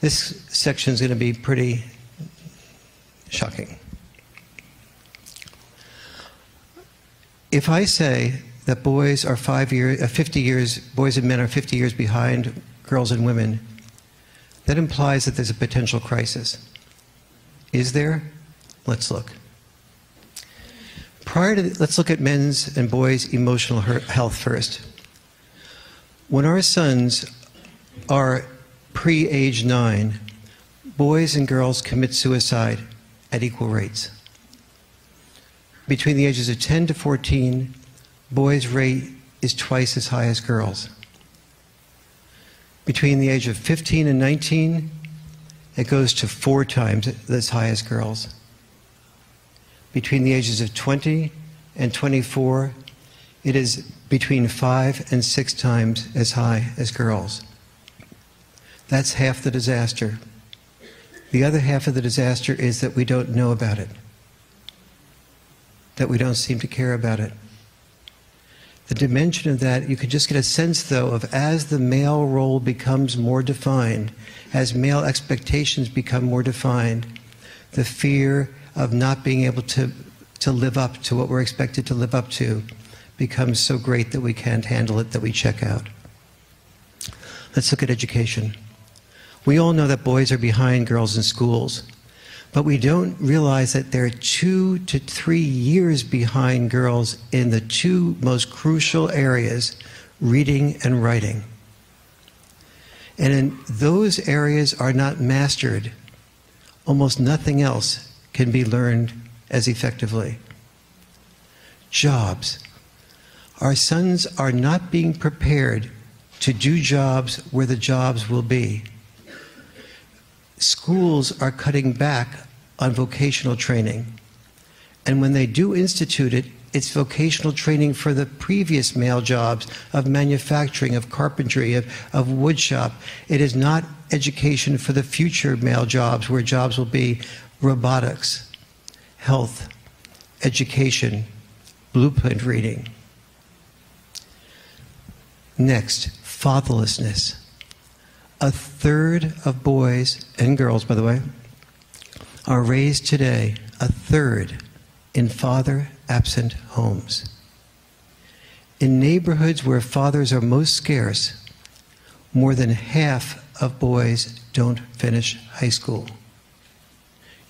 This section is going to be pretty shocking. If I say that boys are 50 years, boys and men are 50 years behind girls and women, that implies that there's a potential crisis. Is there? Let's look. Let's look at men's and boys' emotional health first. When our sons are pre-age 9, boys and girls commit suicide at equal rates. Between the ages of 10 to 14, boys' rate is twice as high as girls. Between the age of 15 and 19, it goes to 4 times as high as girls. Between the ages of 20 and 24, it is between 5 and 6 times as high as girls. That's half the disaster. The other half of the disaster is that we don't know about it, that we don't seem to care about it. The dimension of that, you could just get a sense, though, of as the male role becomes more defined, as male expectations become more defined, the fear of not being able to live up to what we're expected to live up to becomes so great that we can't handle it, that we check out. Let's look at education. We all know that boys are behind girls in schools, but we don't realize that they're 2 to 3 years behind girls in the 2 most crucial areas, reading and writing. And in those areas are not mastered, almost nothing else can be learned as effectively. Jobs. Our sons are not being prepared to do jobs where the jobs will be. Schools are cutting back on vocational training. And when they do institute it, it's vocational training for the previous male jobs of manufacturing, of carpentry, of woodshop. It is not education for the future male jobs, where jobs will be robotics, health, education, blueprint reading. Next, fatherlessness. 1/3 of boys and girls, by the way, are raised today, 1/3, in father-absent homes. In neighborhoods where fathers are most scarce, more than half of boys don't finish high school.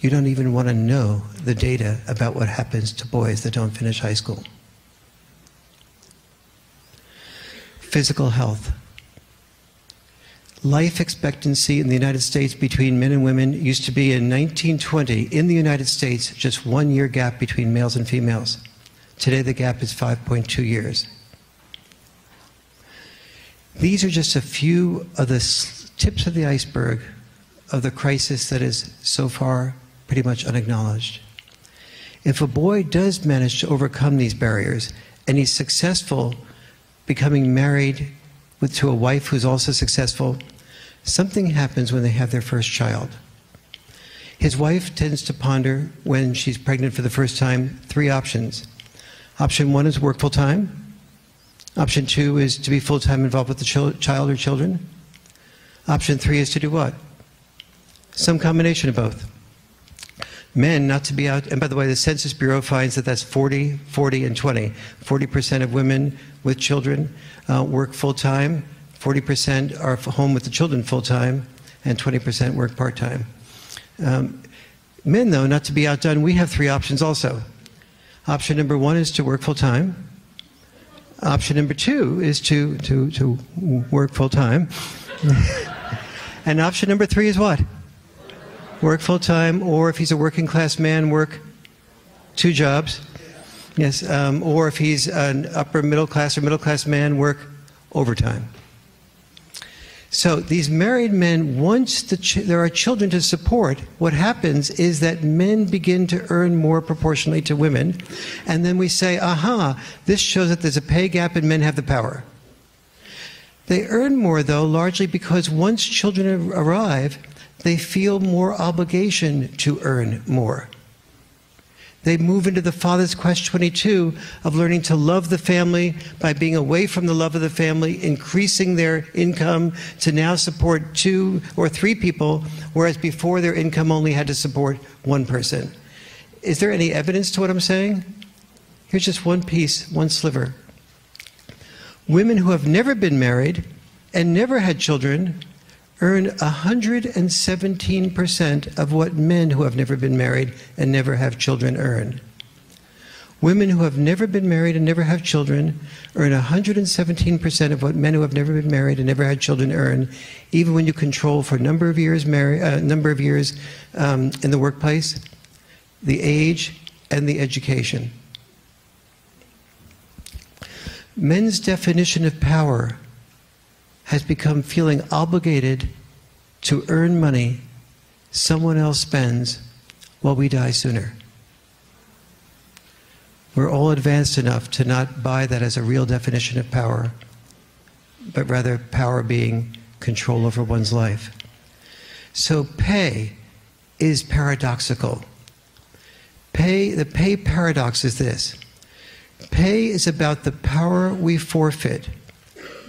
You don't even want to know the data about what happens to boys that don't finish high school. Physical health. Life expectancy in the United States between men and women used to be in 1920, in the United States, just 1 year gap between males and females. Today the gap is 5.2 years. These are just a few of the tips of the iceberg of the crisis that is so far pretty much unacknowledged. If a boy does manage to overcome these barriers, and he's successful becoming married to a wife who's also successful, something happens when they have their first child. His wife tends to ponder, when she's pregnant for the first time, 3 options. Option 1 is work full-time. Option 2 is to be full-time involved with the child or children. Option 3 is to do what? Some combination of both. Men not to be out, and by the way, the Census Bureau finds that that's 40, 40, and 20. 40% of women with children work full-time, 40% are home with the children full-time, and 20% work part-time. Men, though, not to be outdone, we have 3 options also. Option number 1 is to work full-time. Option number 2 is to work full-time. And option number 3 is what? Work full-time, or if he's a working-class man, work 2 jobs. Yes, or if he's an upper middle-class or middle-class man, work overtime. So these married men, once there are children to support, what happens is that men begin to earn more proportionally to women, and then we say, aha, this shows that there's a pay gap and men have the power. They earn more, though, largely because once children arrive, they feel more obligation to earn more. They move into the father's quest 22 of learning to love the family by being away from the love of the family, increasing their income to now support 2 or 3 people, whereas before their income only had to support 1 person. Is there any evidence to what I'm saying? Here's just one piece, one sliver. Women who have never been married and never had children earn 117% of what men who have never been married and never have children earn. Women who have never been married and never have children earn 117% of what men who have never been married and never had children earn, even when you control for a number of years in the workplace, the age, and the education. Men's definition of power has become feeling obligated to earn money someone else spends while we die sooner. We're all advanced enough to not buy that as a real definition of power, but rather power being control over one's life. So pay is paradoxical. The pay paradox is this. Pay is about the power we forfeit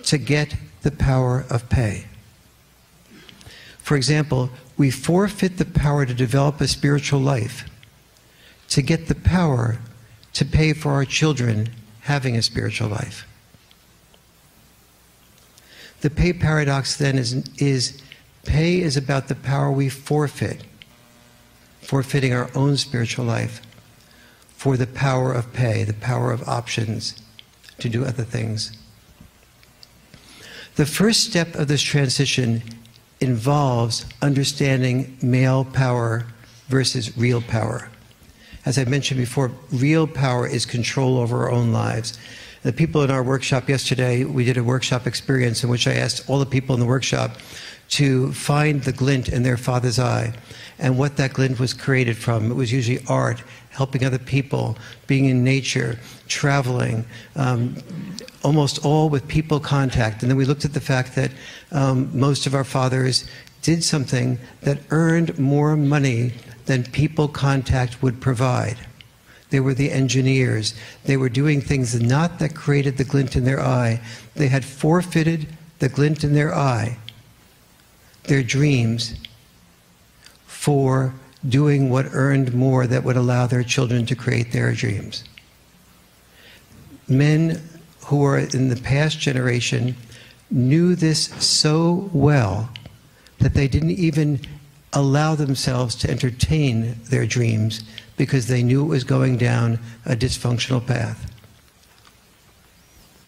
to get the power of pay. For example, we forfeit the power to develop a spiritual life to get the power to pay for our children having a spiritual life. The pay paradox then is pay is about the power we forfeit, forfeiting our own spiritual life for the power of pay, the power of options to do other things. The first step of this transition involves understanding male power versus real power. As I mentioned before, real power is control over our own lives. The people in our workshop yesterday, we did a workshop experience in which I asked all the people in the workshop to find the glint in their father's eye and what that glint was created from. It was usually art, helping other people, being in nature, traveling, almost all with people contact. And then we looked at the fact that most of our fathers did something that earned more money than people contact would provide. They were the engineers. They were doing things not that created the glint in their eye. They had forfeited the glint in their eye, their dreams, for doing what earned more that would allow their children to create their dreams. Men who were in the past generation knew this so well that they didn't even allow themselves to entertain their dreams because they knew it was going down a dysfunctional path.